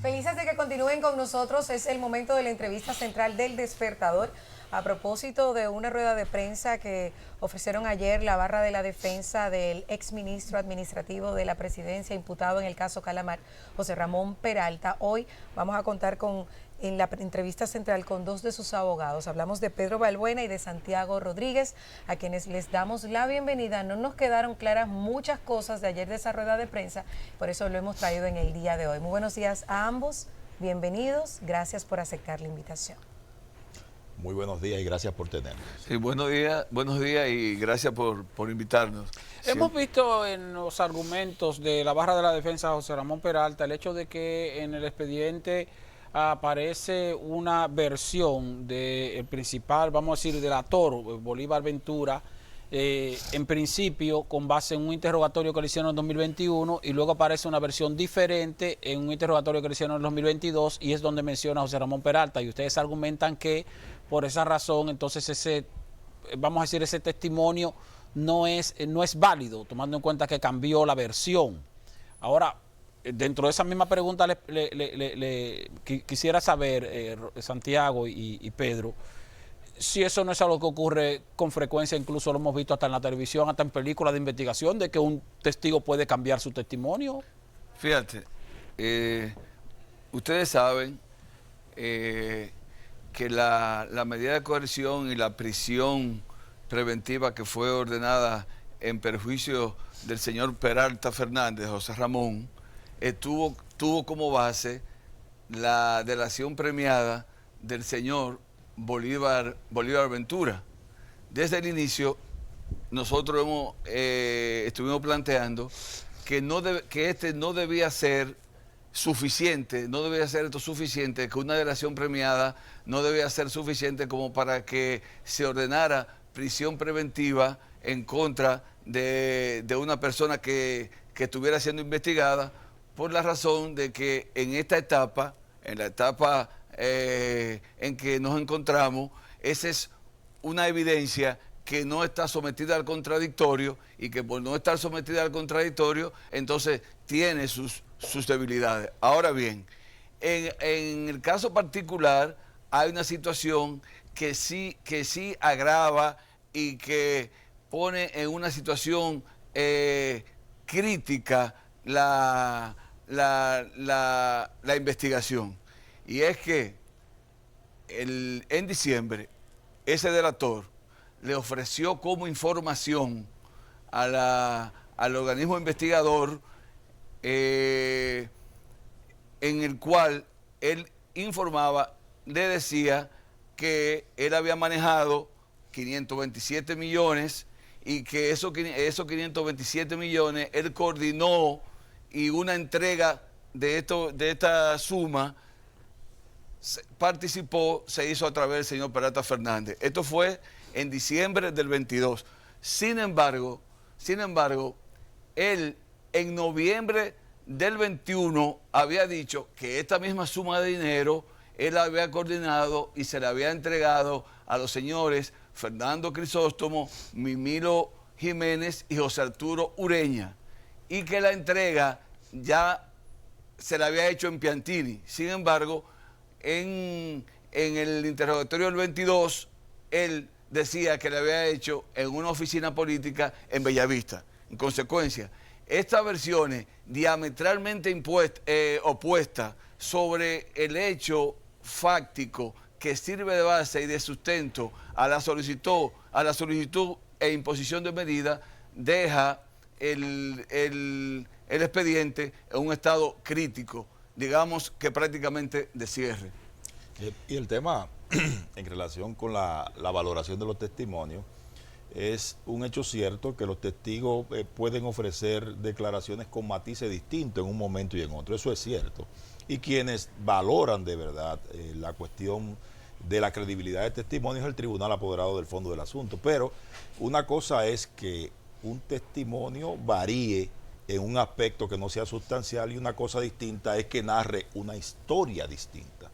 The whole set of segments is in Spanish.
Felices de que continúen con nosotros. Es el momento de la entrevista central del Despertador. A propósito de una rueda de prensa que ofrecieron ayer la barra de la defensa del exministro administrativo de la presidencia imputado en el caso Calamar, José Ramón Peralta, hoy vamos a contar en la entrevista central con dos de sus abogados. Hablamos de Pedro Balbuena y de Santiago Rodríguez, a quienes les damos la bienvenida. No nos quedaron claras muchas cosas de ayer de esa rueda de prensa, por eso lo hemos traído en el día de hoy. Muy buenos días a ambos, bienvenidos, gracias por aceptar la invitación. Muy buenos días y gracias por tenernos. Sí, buenos días y gracias por invitarnos. Hemos visto en los argumentos de la barra de la defensa José Ramón Peralta el hecho de que en el expediente aparece una versión del principal, vamos a decir, delator, Bolívar Ventura, en principio con base en un interrogatorio que le hicieron en 2021 y luego aparece una versión diferente en un interrogatorio que le hicieron en 2022 y es donde menciona a José Ramón Peralta y ustedes argumentan que por esa razón entonces ese testimonio no es válido, tomando en cuenta que cambió la versión. Ahora, dentro de esa misma pregunta quisiera saber, Santiago y Pedro, si eso no es algo que ocurre con frecuencia, incluso lo hemos visto hasta en la televisión, hasta en películas de investigación, de que un testigo puede cambiar su testimonio. Fíjate, ustedes saben que la medida de coerción y la prisión preventiva que fue ordenada en perjuicio del señor Peralta Fernández, José Ramón, tuvo como base la delación premiada del señor Bolívar Ventura. Desde el inicio, nosotros estuvimos planteando que este no debía ser suficiente, que una delación premiada no debía ser suficiente como para que se ordenara prisión preventiva en contra de una persona que estuviera siendo investigada, por la razón de que en esta etapa, en la etapa en que nos encontramos, esa es una evidencia que no está sometida al contradictorio y que por no estar sometida al contradictorio, entonces tiene sus debilidades. Ahora bien, en el caso particular hay una situación que sí agrava y que pone en una situación crítica la investigación. Y es que en diciembre ese delator le ofreció como información al organismo investigador en el cual él informaba, le decía que él había manejado 527 millones y que esos 527 millones él coordinó y una entrega de esta suma se hizo a través del señor Peralta Fernández. Esto fue en diciembre del 22. Sin embargo, él en noviembre del 21 había dicho que esta misma suma de dinero él la había coordinado y se la había entregado a los señores Fernando Crisóstomo, Mimilo Jiménez y José Arturo Ureña, y que la entrega ya se la había hecho en Piantini. Sin embargo, en el interrogatorio del 22, él decía que la había hecho en una oficina política en Bellavista. En consecuencia, estas versiones diametralmente opuestas sobre el hecho fáctico que sirve de base y de sustento a la solicitud e imposición de medida, deja el expediente en un estado crítico, digamos que prácticamente de cierre. Y el tema en relación con la valoración de los testimonios, es un hecho cierto que los testigos pueden ofrecer declaraciones con matices distintos en un momento y en otro, eso es cierto. Y quienes valoran de verdad la cuestión de la credibilidad del testimonio es el tribunal apoderado del fondo del asunto. Pero una cosa es que un testimonio varíe en un aspecto que no sea sustancial y una cosa distinta es que narre una historia distinta.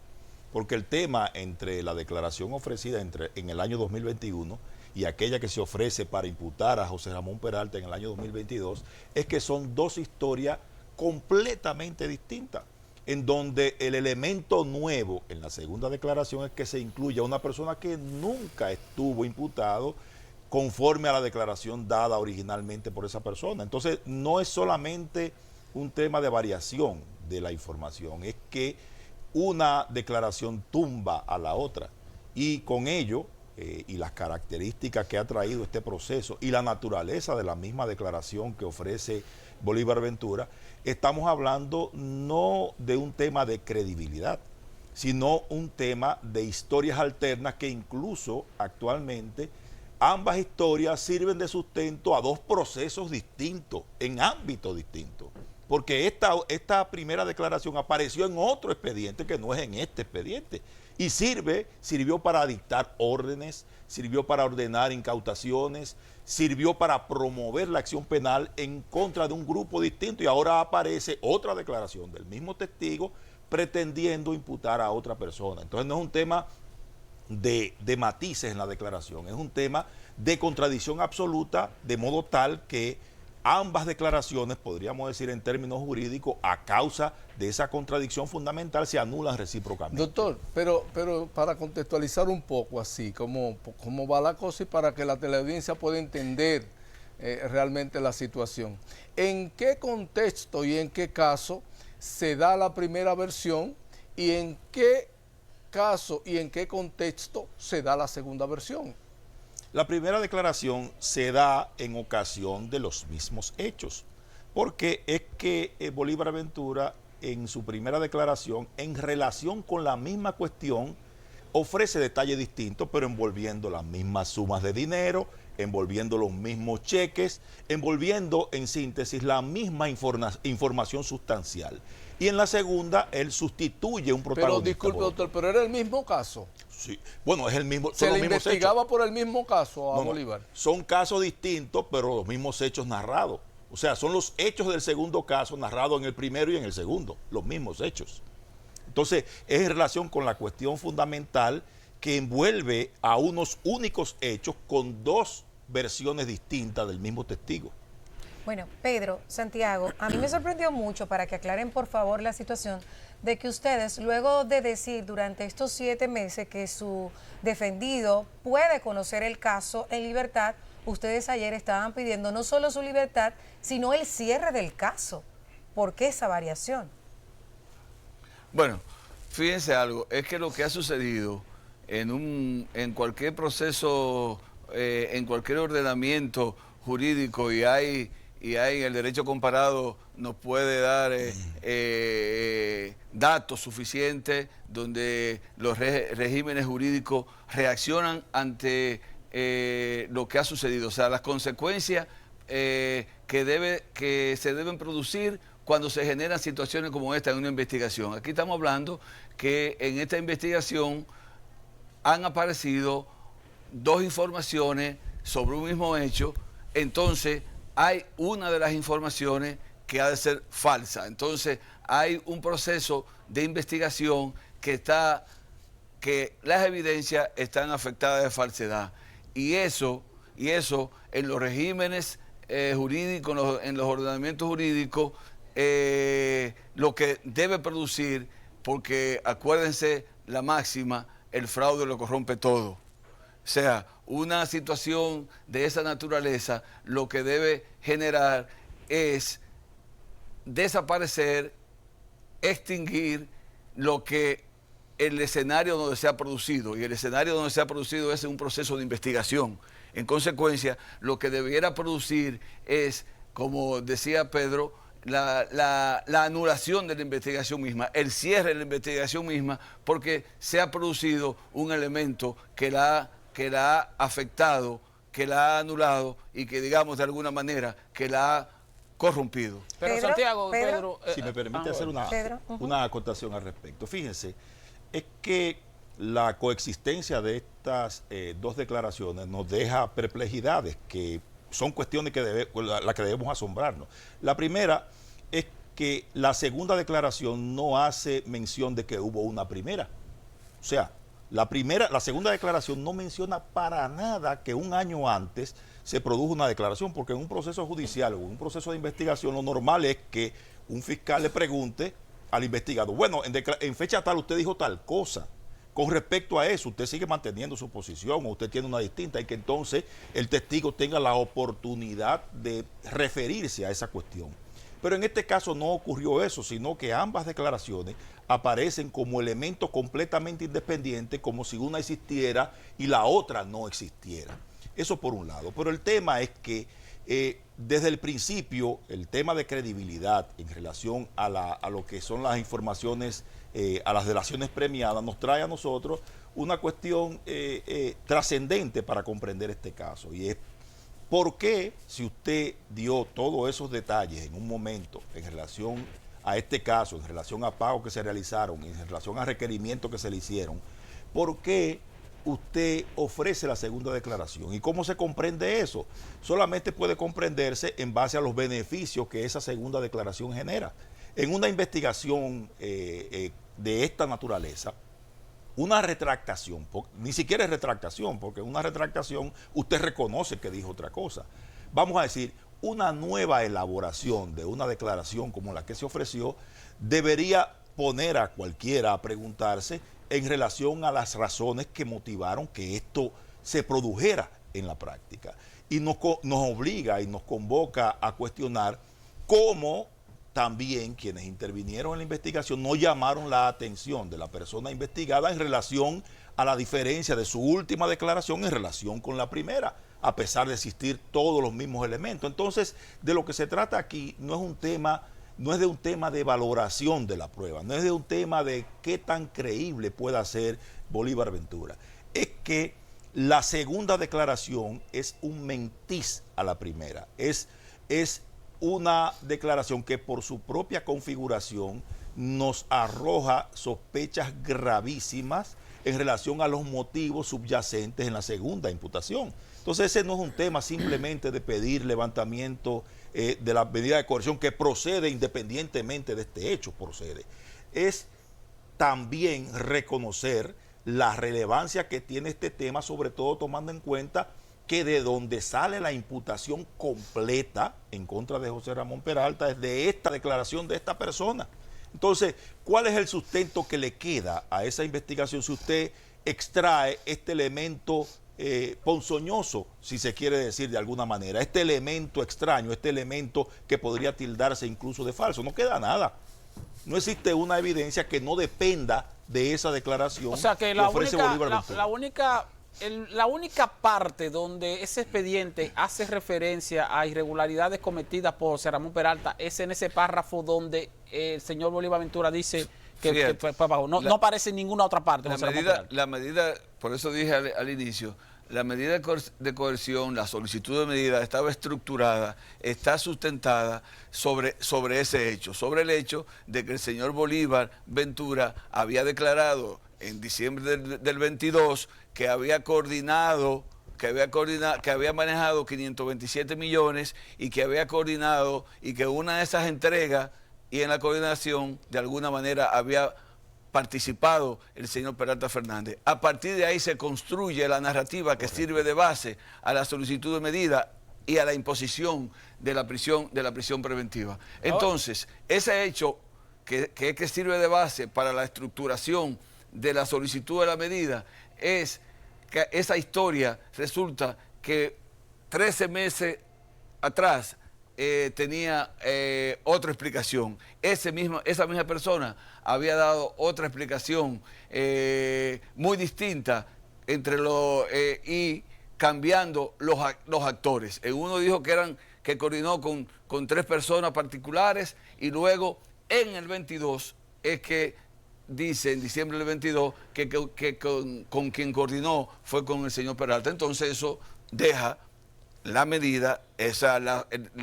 Porque el tema entre la declaración ofrecida en el año 2021 y aquella que se ofrece para imputar a José Ramón Peralta en el año 2022 es que son dos historias completamente distintas. en donde el elemento nuevo en la segunda declaración es que se incluye a una persona que nunca estuvo imputado conforme a la declaración dada originalmente por esa persona. Entonces, no es solamente un tema de variación de la información, es que una declaración tumba a la otra, y con ello, y las características que ha traído este proceso y la naturaleza de la misma declaración que ofrece Bolívar Ventura, estamos hablando no de un tema de credibilidad, sino un tema de historias alternas que incluso actualmente ambas historias sirven de sustento a dos procesos distintos, en ámbitos distintos. Porque esta primera declaración apareció en otro expediente que no es en este expediente. Y sirvió para dictar órdenes, sirvió para ordenar incautaciones, sirvió para promover la acción penal en contra de un grupo distinto, y ahora aparece otra declaración del mismo testigo pretendiendo imputar a otra persona. Entonces no es un tema de matices en la declaración, es un tema de contradicción absoluta, de modo tal que ambas declaraciones, podríamos decir en términos jurídicos, a causa de esa contradicción fundamental, se anulan recíprocamente. Doctor, pero para contextualizar un poco así, cómo va la cosa y para que la teleaudiencia pueda entender realmente la situación. ¿En qué contexto y en qué caso se da la primera versión y en qué caso y en qué contexto se da la segunda versión? La primera declaración se da en ocasión de los mismos hechos, porque es que Bolívar Ventura en su primera declaración, en relación con la misma cuestión, ofrece detalles distintos, pero envolviendo las mismas sumas de dinero, envolviendo los mismos cheques, envolviendo en síntesis la misma información sustancial. Y en la segunda, él sustituye un protagonista. Pero disculpe, doctor, pero era el mismo caso. Sí, bueno, es el mismo. ¿Se le investigaba hechos por el mismo caso a No, Bolívar? son casos distintos, pero los mismos hechos narrados. O sea, son los hechos del segundo caso narrados en el primero y en el segundo, los mismos hechos. Entonces, es en relación con la cuestión fundamental que envuelve a unos únicos hechos con dos versiones distintas del mismo testigo. Bueno, Pedro, Santiago, a mí me sorprendió mucho, para que aclaren por favor la situación, de que ustedes, luego de decir durante estos 7 meses que su defendido puede conocer el caso en libertad, ustedes ayer estaban pidiendo no solo su libertad, sino el cierre del caso. ¿Por qué esa variación? Bueno, fíjense algo, es que lo que ha sucedido en cualquier proceso, en cualquier ordenamiento jurídico, y hay el derecho comparado nos puede dar datos suficientes donde los regímenes jurídicos reaccionan ante lo que ha sucedido, o sea, las consecuencias que se deben producir cuando se generan situaciones como esta en una investigación. Aquí estamos hablando que en esta investigación han aparecido dos informaciones sobre un mismo hecho, entonces hay una de las informaciones que ha de ser falsa. Entonces hay un proceso de investigación que las evidencias están afectadas de falsedad. Y eso en los regímenes jurídicos, en los ordenamientos jurídicos, lo que debe producir, porque acuérdense la máxima, el fraude lo corrompe todo. O sea, una situación de esa naturaleza lo que debe generar es desaparecer, extinguir lo que el escenario donde se ha producido, y el escenario donde se ha producido es un proceso de investigación. En consecuencia, lo que debiera producir es, como decía Pedro, la anulación de la investigación misma, el cierre de la investigación misma, porque se ha producido un elemento que la ha afectado, que la ha anulado y que, digamos, de alguna manera, que la ha corrompido. Pero Pedro, Santiago, Pedro, Si me permite hacer una acotación al respecto. Fíjense, es que la coexistencia de estas dos declaraciones nos deja perplejidades que son cuestiones las que debemos asombrarnos. La primera es que la segunda declaración no hace mención de que hubo una primera. O sea, la segunda declaración no menciona para nada que un año antes se produjo una declaración, porque en un proceso judicial o en un proceso de investigación lo normal es que un fiscal le pregunte al investigado, bueno, en fecha tal usted dijo tal cosa. Con respecto a eso, usted sigue manteniendo su posición o usted tiene una distinta y que entonces el testigo tenga la oportunidad de referirse a esa cuestión. Pero en este caso no ocurrió eso, sino que ambas declaraciones aparecen como elementos completamente independientes, como si una existiera y la otra no existiera. Eso por un lado. Pero el tema es que desde el principio, el tema de credibilidad en relación a lo que son las informaciones, a las delaciones premiadas, nos trae a nosotros una cuestión trascendente para comprender este caso. Y es por qué, si usted dio todos esos detalles en un momento en relación a este caso, en relación a pagos que se realizaron, en relación a requerimientos que se le hicieron, ¿por qué usted ofrece la segunda declaración? ¿Y cómo se comprende eso? Solamente puede comprenderse en base a los beneficios que esa segunda declaración genera. En una investigación de esta naturaleza, una retractación, ni siquiera es retractación, porque en una retractación usted reconoce que dijo otra cosa. Vamos a decir, una nueva elaboración de una declaración como la que se ofreció debería poner a cualquiera a preguntarse en relación a las razones que motivaron que esto se produjera en la práctica. Y nos obliga y nos convoca a cuestionar cómo también quienes intervinieron en la investigación no llamaron la atención de la persona investigada en relación a la diferencia de su última declaración en relación con la primera, a pesar de existir todos los mismos elementos. Entonces, de lo que se trata aquí no es de un tema de valoración de la prueba, no es de un tema de qué tan creíble pueda ser Bolívar Ventura. Es que la segunda declaración es un mentiz a la primera. Es una declaración que por su propia configuración nos arroja sospechas gravísimas en relación a los motivos subyacentes en la segunda imputación. Entonces ese no es un tema simplemente de pedir levantamiento de la medida de coerción que procede independientemente de este hecho, procede. Es también reconocer la relevancia que tiene este tema, sobre todo tomando en cuenta que de donde sale la imputación completa en contra de José Ramón Peralta es de esta declaración de esta persona. Entonces, ¿cuál es el sustento que le queda a esa investigación si usted extrae este elemento ponzoñoso, si se quiere decir de alguna manera, este elemento extraño, este elemento que podría tildarse incluso de falso? No queda nada. No existe una evidencia que no dependa de esa declaración. O sea que la única parte donde ese expediente hace referencia a irregularidades cometidas por José Ramón Peralta es en ese párrafo donde el señor Bolívar Ventura dice que fue abajo. No aparece en ninguna otra parte. La medida, por eso dije al inicio, la medida de coerción, la solicitud de medida estaba estructurada, está sustentada sobre ese hecho, sobre el hecho de que el señor Bolívar Ventura había declarado en diciembre del 22 que había coordinado, que había manejado 527 millones y que había coordinado y que una de esas entregas y en la coordinación de alguna manera había participado el señor Peralta Fernández. A partir de ahí se construye la narrativa que sirve de base a la solicitud de medida y a la imposición de la prisión preventiva. Entonces, ese hecho que sirve de base para la estructuración de la solicitud de la medida es que esa historia resulta que 13 meses atrás tenía otra explicación. Esa misma persona había dado otra explicación muy distinta y cambiando los actores. Uno dijo que coordinó con 3 personas particulares y luego en el 22 es que dice en diciembre del 22 que con quien coordinó fue con el señor Peralta. Entonces eso deja la medida,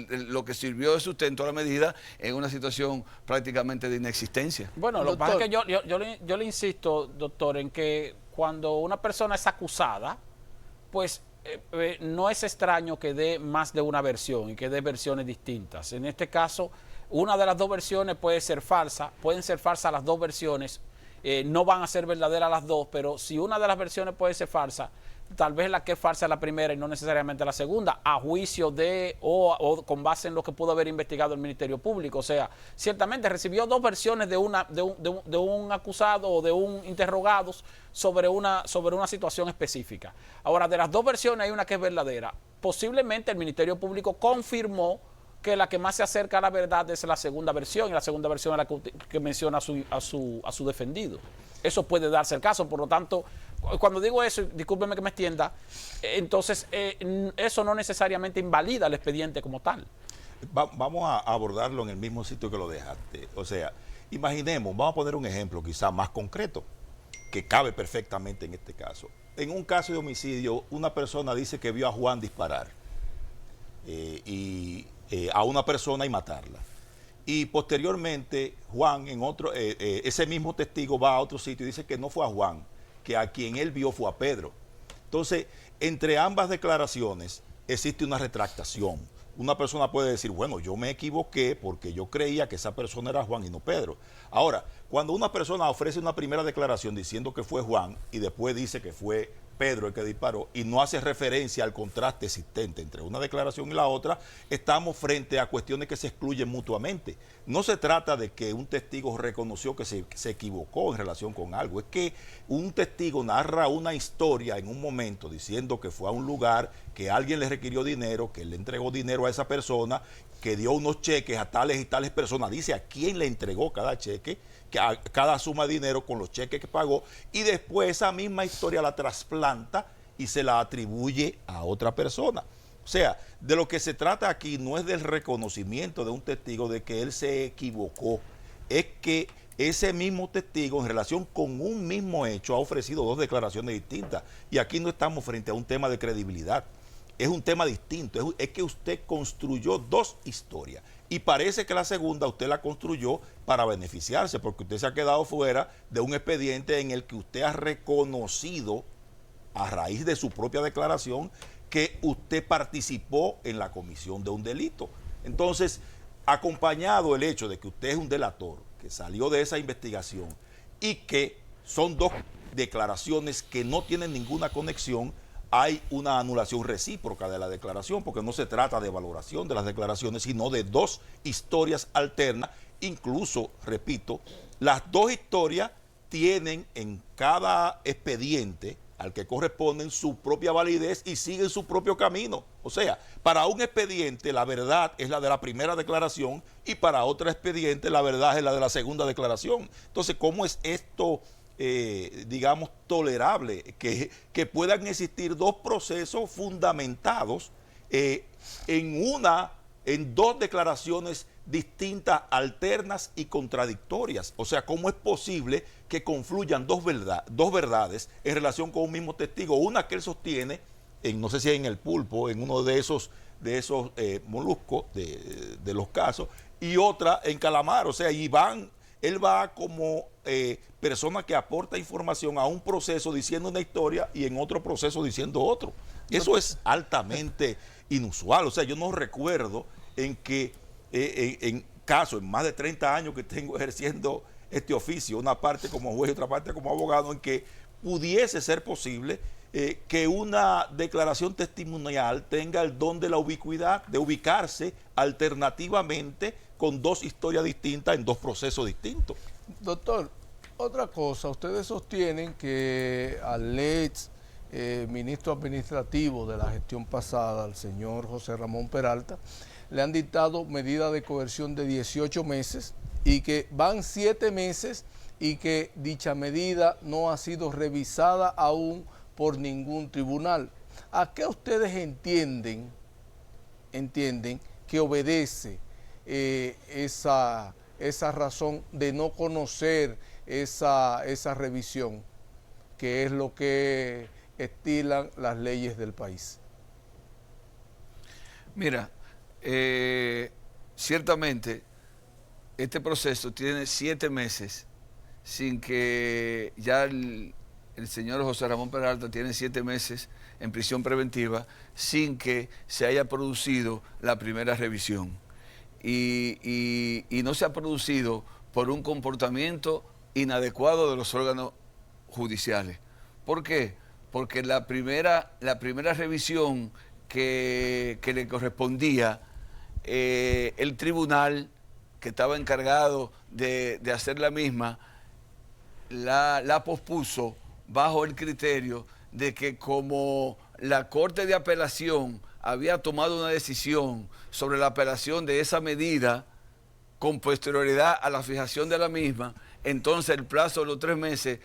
lo que sirvió de sustento a la medida en una situación prácticamente de inexistencia. Bueno, lo que pasa es que yo le insisto, doctor, en que cuando una persona es acusada, pues no es extraño que dé más de una versión y que dé versiones distintas. En este caso, una de las dos versiones puede ser falsa, pueden ser falsas las dos versiones, no van a ser verdaderas las dos, pero si una de las versiones puede ser falsa, tal vez la que es falsa la primera y no necesariamente la segunda, a juicio de o con base en lo que pudo haber investigado el Ministerio Público. O sea, ciertamente recibió dos versiones de un acusado o de un interrogado sobre una situación específica. Ahora, de las dos versiones hay una que es verdadera. Posiblemente el Ministerio Público confirmó que la que más se acerca a la verdad es la segunda versión, y la segunda versión es la que menciona a su defendido. Eso puede darse el caso, por lo tanto, cuando digo eso, discúlpeme que me extienda, entonces eso no necesariamente invalida el expediente como tal. Vamos a abordarlo en el mismo sitio que lo dejaste. O sea, imaginemos, vamos a poner un ejemplo quizá más concreto, que cabe perfectamente en este caso. En un caso de homicidio, una persona dice que vio a Juan disparar a una persona y matarla. Y posteriormente, Juan, ese mismo testigo va a otro sitio y dice que no fue a Juan, que a quien él vio fue a Pedro. Entonces, entre ambas declaraciones existe una retractación. Una persona puede decir, bueno, yo me equivoqué porque yo creía que esa persona era Juan y no Pedro. Ahora, cuando una persona ofrece una primera declaración diciendo que fue Juan y después dice que fue Pedro el que disparó y no hace referencia al contraste existente entre una declaración y la otra, estamos frente a cuestiones que se excluyen mutuamente. No se trata de que un testigo reconoció que se equivocó en relación con algo, es que un testigo narra una historia en un momento diciendo que fue a un lugar, que alguien le requirió dinero, que le entregó dinero a esa persona, que dio unos cheques a tales y tales personas, dice a quién le entregó cada cheque, cada suma de dinero con los cheques que pagó, y después esa misma historia la trasplanta y se la atribuye a otra persona. O sea, de lo que se trata aquí no es del reconocimiento de un testigo de que él se equivocó, es que ese mismo testigo en relación con un mismo hecho ha ofrecido dos declaraciones distintas, y aquí no estamos frente a un tema de credibilidad, es un tema distinto, es que usted construyó dos historias. Y parece que la segunda usted la construyó para beneficiarse, porque usted se ha quedado fuera de un expediente en el que usted ha reconocido, a raíz de su propia declaración, que usted participó en la comisión de un delito. Entonces, acompañado el hecho de que usted es un delator, que salió de esa investigación, y que son dos declaraciones que no tienen ninguna conexión, hay una anulación recíproca de la declaración, porque no se trata de valoración de las declaraciones, sino de dos historias alternas. Incluso, repito, las dos historias tienen en cada expediente al que corresponden su propia validez y siguen su propio camino. O sea, para un expediente la verdad es la de la primera declaración y para otro expediente la verdad es la de la segunda declaración. Entonces, ¿cómo es esto digamos, tolerable, que puedan existir dos procesos fundamentados en dos declaraciones distintas, alternas y contradictorias? O sea, ¿cómo es posible que confluyan dos verdades en relación con un mismo testigo? Una que él sostiene, no sé si en el pulpo, en uno de esos moluscos de los casos, y otra en calamar. O sea, él va como persona que aporta información a un proceso diciendo una historia y en otro proceso diciendo otro. Eso es altamente inusual. O sea, yo no recuerdo en que en más de 30 años que tengo ejerciendo este oficio, una parte como juez y otra parte como abogado, en que pudiese ser posible que una declaración testimonial tenga el don de la ubicuidad, de ubicarse alternativamente con dos historias distintas en dos procesos distintos. Doctor, otra cosa, ustedes sostienen que al ex ministro administrativo de la gestión pasada, al señor José Ramón Peralta, le han dictado medida de coerción de 18 meses y que van 7 meses y que dicha medida no ha sido revisada aún por ningún tribunal. ¿A qué ustedes entienden que obedece esa razón de no conocer esa revisión, que es lo que estilan las leyes del país? Mira, ciertamente este proceso tiene 7 meses sin que ya el señor José Ramón Peralta tiene 7 meses en prisión preventiva sin que se haya producido la primera revisión. Y no se ha producido por un comportamiento inadecuado de los órganos judiciales. ¿Por qué? porque la primera revisión que le correspondía, el tribunal que estaba encargado de hacer la misma, la pospuso bajo el criterio de que como la Corte de Apelación había tomado una decisión sobre la apelación de esa medida con posterioridad a la fijación de la misma, entonces el plazo de los 3 meses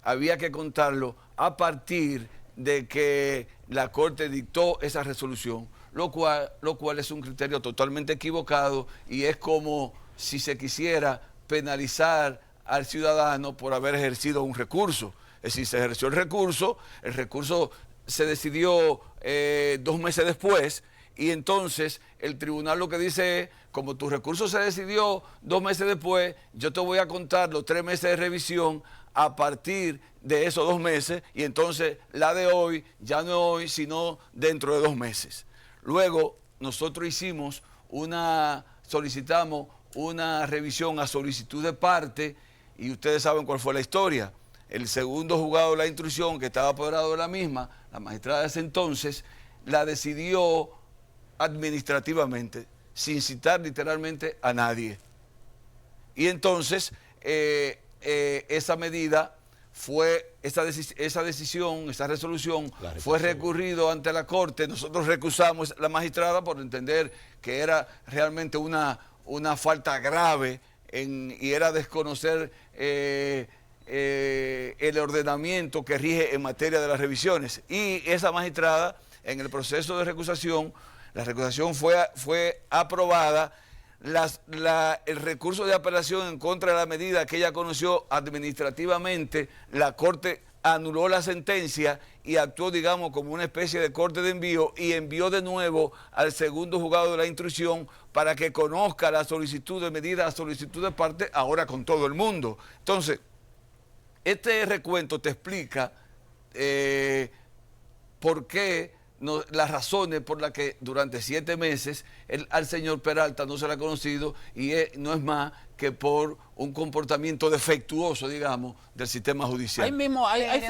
había que contarlo a partir de que la Corte dictó esa resolución, lo cual es un criterio totalmente equivocado y es como si se quisiera penalizar al ciudadano por haber ejercido un recurso. Es decir, se ejerció el recurso se decidió 2 meses después, y entonces el tribunal lo que dice es, como tu recurso se decidió 2 meses después, yo te voy a contar los 3 meses de revisión a partir de esos 2 meses, y entonces la de hoy ya no hoy, sino dentro de 2 meses. Luego nosotros solicitamos una revisión a solicitud de parte, y ustedes saben cuál fue la historia. El segundo juzgado de la instrucción, que estaba apoderado de la misma, la magistrada de ese entonces, la decidió administrativamente, sin citar literalmente a nadie. Y entonces esa medida esa resolución fue recurrido ante la Corte. Nosotros recusamos la magistrada por entender que era realmente una falta grave y era desconocer el ordenamiento que rige en materia de las revisiones. Y esa magistrada, en el proceso de recusación, la recusación fue aprobada, el recurso de apelación en contra de la medida que ella conoció administrativamente, la Corte anuló la sentencia y actuó, digamos, como una especie de corte de envío, y envió de nuevo al segundo juzgado de la instrucción para que conozca la solicitud de medida, la solicitud de parte, ahora con todo el mundo. Entonces, este recuento te explica por qué, las razones por las que durante 7 meses al señor Peralta no se le ha conocido, y no es más que por un comportamiento defectuoso, digamos, del sistema judicial. Ahí mismo hay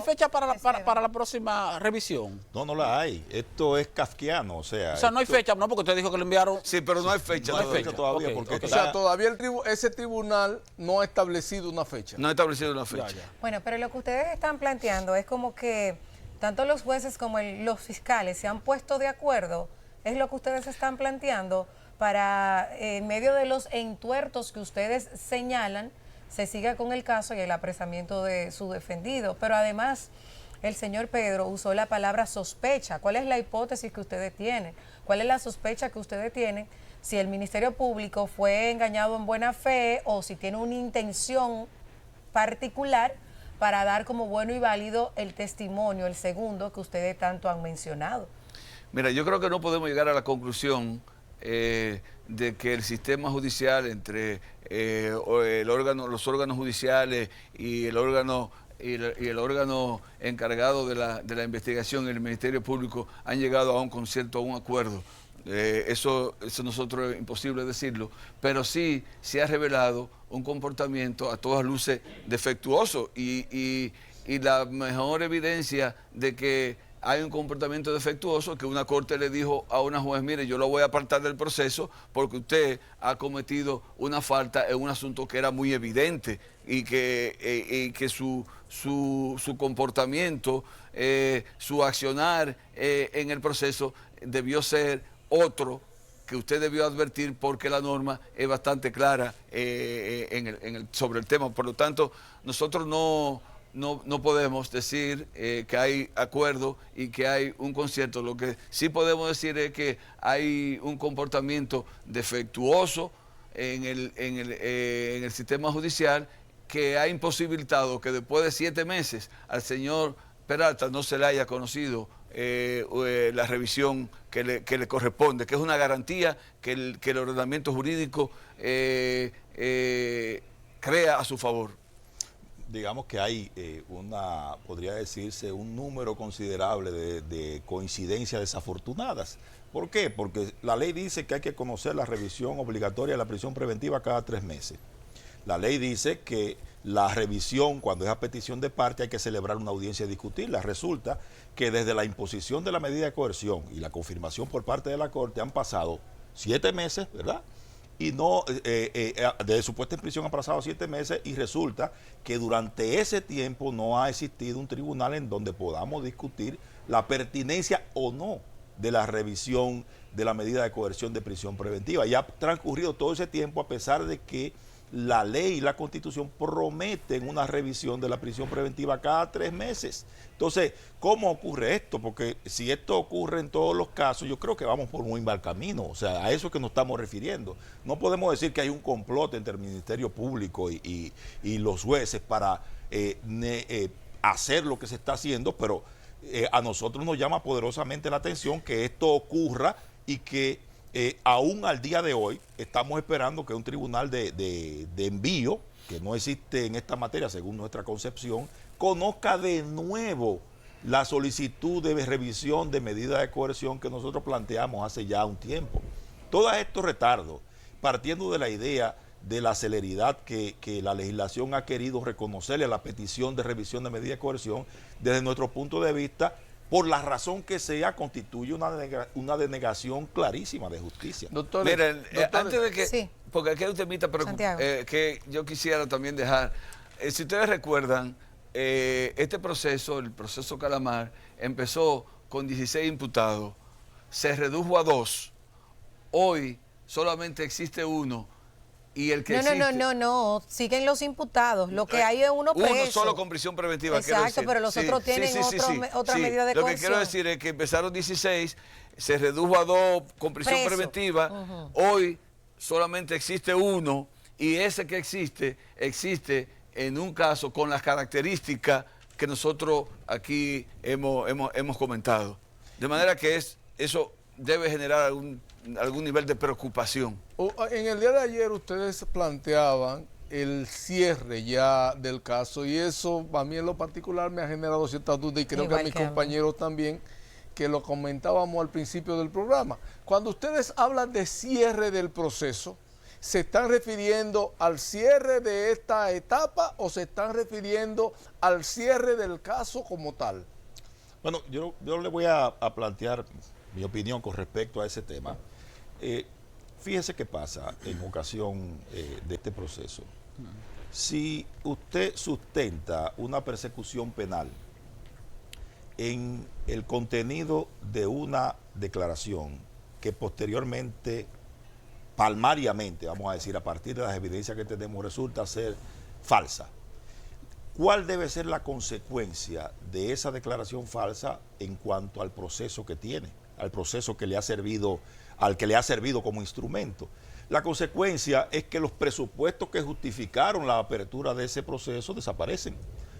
fecha para la próxima revisión. No la hay. Esto es kafkiano, o sea no hay fecha, no, porque usted dijo que lo enviaron. Sí, pero no hay fecha. No hay fecha todavía, Okay, porque O sea, todavía ese tribunal no ha establecido una fecha. No ha establecido una fecha. Ya. Bueno, pero lo que ustedes están planteando es como que tanto los jueces como los fiscales se han puesto de acuerdo, es lo que ustedes están planteando, para en medio de los entuertos que ustedes señalan, se siga con el caso y el apresamiento de su defendido. Pero además, el señor Pedro usó la palabra sospecha. ¿Cuál es la hipótesis que ustedes tienen? ¿Cuál es la sospecha que ustedes tienen? Si el Ministerio Público fue engañado en buena fe o si tiene una intención particular para dar como bueno y válido el testimonio, el segundo que ustedes tanto han mencionado. Mira, yo creo que no podemos llegar a la conclusión de que el sistema judicial, entre los órganos judiciales y el órgano encargado de la investigación, el Ministerio Público, han llegado a un concierto, a un acuerdo. Eso nosotros es imposible decirlo, pero sí se ha revelado un comportamiento a todas luces defectuoso, y la mejor evidencia de que hay un comportamiento defectuoso, que una corte le dijo a una juez: mire, yo lo voy a apartar del proceso porque usted ha cometido una falta en un asunto que era muy evidente, y que su comportamiento, su accionar en el proceso debió ser otro, que usted debió advertir, porque la norma es bastante clara sobre el tema. Por lo tanto, nosotros no podemos decir que hay acuerdo y que hay un concierto. Lo que sí podemos decir es que hay un comportamiento defectuoso en el sistema judicial, que ha imposibilitado que después de 7 meses al señor Peralta no se le haya conocido la revisión que le corresponde, que es una garantía que el ordenamiento jurídico crea a su favor. Digamos que hay podría decirse, un número considerable de coincidencias desafortunadas. ¿Por qué? Porque la ley dice que hay que conocer la revisión obligatoria de la prisión preventiva cada 3 meses. La ley dice que la revisión, cuando es a petición de parte, hay que celebrar una audiencia y discutirla. Resulta que desde la imposición de la medida de coerción y la confirmación por parte de la Corte han pasado 7 meses, ¿verdad? Y no, de su puesta en prisión han pasado 7 meses y resulta que durante ese tiempo no ha existido un tribunal en donde podamos discutir la pertinencia o no de la revisión de la medida de coerción de prisión preventiva. Ya ha transcurrido todo ese tiempo a pesar de que la ley y la Constitución prometen una revisión de la prisión preventiva cada 3 meses. Entonces, ¿cómo ocurre esto? Porque si esto ocurre en todos los casos, yo creo que vamos por muy mal camino. O sea, a eso es que nos estamos refiriendo. No podemos decir que hay un complot entre el Ministerio Público y los jueces para hacer lo que se está haciendo, pero a nosotros nos llama poderosamente la atención que esto ocurra y que aún al día de hoy estamos esperando que un tribunal de envío, que no existe en esta materia según nuestra concepción, conozca de nuevo la solicitud de revisión de medida de coerción que nosotros planteamos hace ya un tiempo. Todos estos retardos, partiendo de la idea de la celeridad que la legislación ha querido reconocerle a la petición de revisión de medida de coerción, desde nuestro punto de vista, por la razón que sea, constituye una denegación clarísima de justicia. Doctor, Miren, antes de que, Sí. porque aquí hay un temita que yo quisiera también dejar. Si ustedes recuerdan, este proceso, el proceso Calamar, empezó con 16 imputados, se redujo a 2, hoy solamente existe 1. Y el que No, siguen los imputados. Lo que hay es uno preso. Uno solo con prisión preventiva. Exacto, pero los otros tienen otra medida de coerción. Lo que quiero decir es que empezaron 16, se redujo a 2 con prisión preventiva. Hoy solamente existe 1 y ese que existe en un caso con las características que nosotros aquí hemos comentado. De manera que eso debe generar algún nivel de preocupación. En el día de ayer ustedes planteaban el cierre ya del caso y eso a mí en lo particular me ha generado ciertas dudas y creo que a mis compañeros también, que lo comentábamos al principio del programa. Cuando ustedes hablan de cierre del proceso, ¿se están refiriendo al cierre de esta etapa o se están refiriendo al cierre del caso como tal? Bueno, yo le voy a plantear mi opinión con respecto a ese tema. Fíjese qué pasa en ocasión de este proceso. Si usted sustenta una persecución penal en el contenido de una declaración que posteriormente, palmariamente, vamos a decir, a partir de las evidencias que tenemos, resulta ser falsa, ¿cuál debe ser la consecuencia de esa declaración falsa en cuanto al proceso que tiene, al proceso que le ha servido, al que le ha servido como instrumento? La consecuencia es que los presupuestos que justificaron la apertura de ese proceso desaparecen,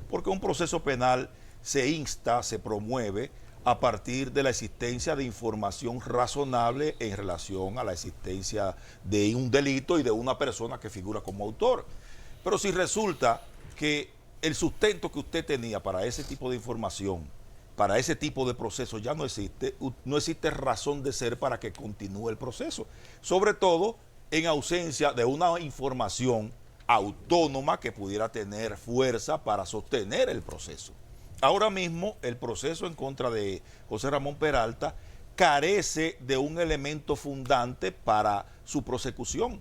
porque un proceso penal se insta, se promueve a partir de la existencia de información razonable en relación a la existencia de un delito y de una persona que figura como autor. Pero si resulta que el sustento que usted tenía para ese tipo de información, para ese tipo de proceso ya no existe razón de ser para que continúe el proceso. Sobre todo en ausencia de una información autónoma que pudiera tener fuerza para sostener el proceso. Ahora mismo el proceso en contra de José Ramón Peralta carece de un elemento fundante para su prosecución,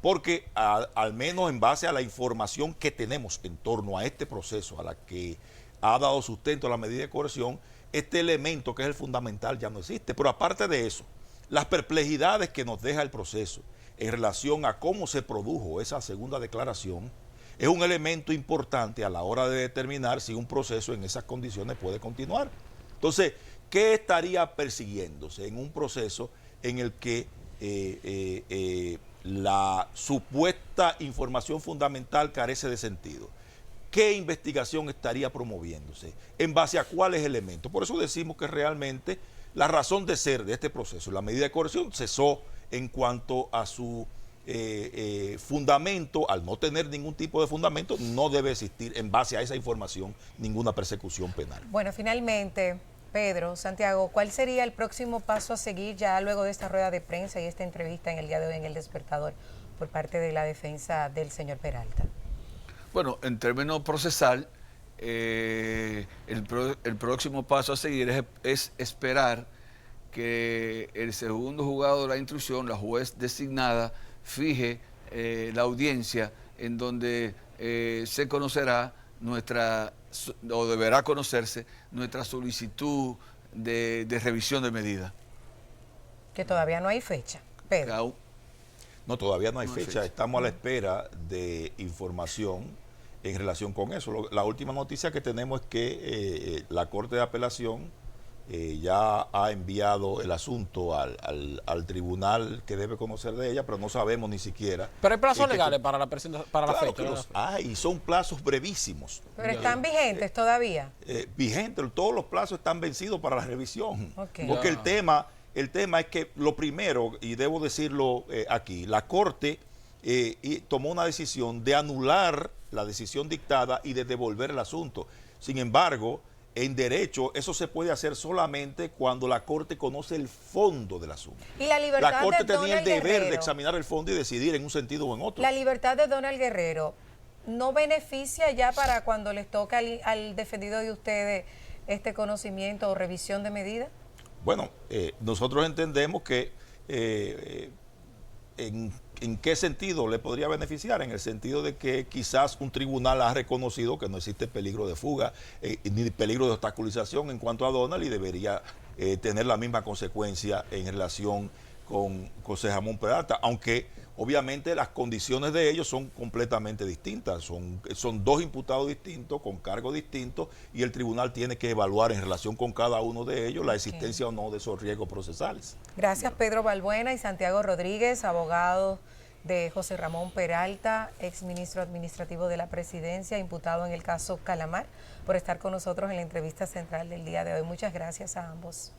porque al menos en base a la información que tenemos en torno a este proceso, a la que ha dado sustento a la medida de coerción, este elemento que es el fundamental ya no existe. Pero aparte de eso, las perplejidades que nos deja el proceso en relación a cómo se produjo esa segunda declaración es un elemento importante a la hora de determinar si un proceso en esas condiciones puede continuar. Entonces, ¿qué estaría persiguiéndose en un proceso en el que la supuesta información fundamental carece de sentido? ¿Qué investigación estaría promoviéndose? ¿En base a cuáles elementos? Por eso decimos que realmente la razón de ser de este proceso, la medida de coerción, cesó en cuanto a su fundamento. Al no tener ningún tipo de fundamento, no debe existir en base a esa información ninguna persecución penal. Bueno, finalmente, Pedro, Santiago, ¿cuál sería el próximo paso a seguir ya luego de esta rueda de prensa y esta entrevista en el día de hoy en El Despertador por parte de la defensa del señor Peralta? Bueno, en términos procesal, el próximo paso a seguir es esperar que el segundo juzgado de la instrucción, la juez designada, fije la audiencia en donde se conocerá o deberá conocerse nuestra solicitud de revisión de medida. Que todavía no hay fecha, Pedro. No, todavía no hay No hay fecha. fecha. Estamos a la espera de información en relación con eso. La última noticia que tenemos es que la Corte de Apelación ya ha enviado el asunto al tribunal que debe conocer de ella, pero no sabemos ni siquiera. Pero hay plazos que- legales para la Claro fecha. que los hay, son plazos brevísimos. Pero están vigentes todavía. Vigentes, todos los plazos están vencidos para la revisión. Ok. Porque Ya. el tema es que lo primero, y debo decirlo aquí, la Corte tomó una decisión de anular la decisión dictada y de devolver el asunto. Sin embargo, en derecho eso se puede hacer solamente cuando la Corte conoce el fondo del asunto. Y la libertad La Corte de tenía el Donald deber de Guerrero. examinar el fondo y decidir en un sentido o en otro. La libertad de Donald Guerrero no beneficia ya para cuando les toca al defendido de ustedes este conocimiento o revisión de medida. Bueno, nosotros entendemos que en qué sentido le podría beneficiar, en el sentido de que quizás un tribunal ha reconocido que no existe peligro de fuga ni peligro de obstaculización en cuanto a Donald y debería tener la misma consecuencia en relación con José Ramón Peralta, aunque obviamente las condiciones de ellos son completamente distintas, son dos imputados distintos, con cargos distintos, y el tribunal tiene que evaluar en relación con cada uno de ellos la existencia o no de esos riesgos procesales. Gracias Pedro Balbuena y Santiago Rodríguez, abogados de José Ramón Peralta, exministro administrativo de la Presidencia, imputado en el caso Calamar, por estar con nosotros en la entrevista central del día de hoy. Muchas gracias a ambos.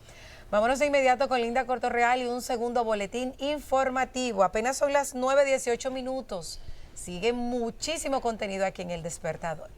Vámonos de inmediato con Linda Cortorreal y un segundo boletín informativo. Apenas son las 9:18 minutos. Sigue muchísimo contenido aquí en El Despertador.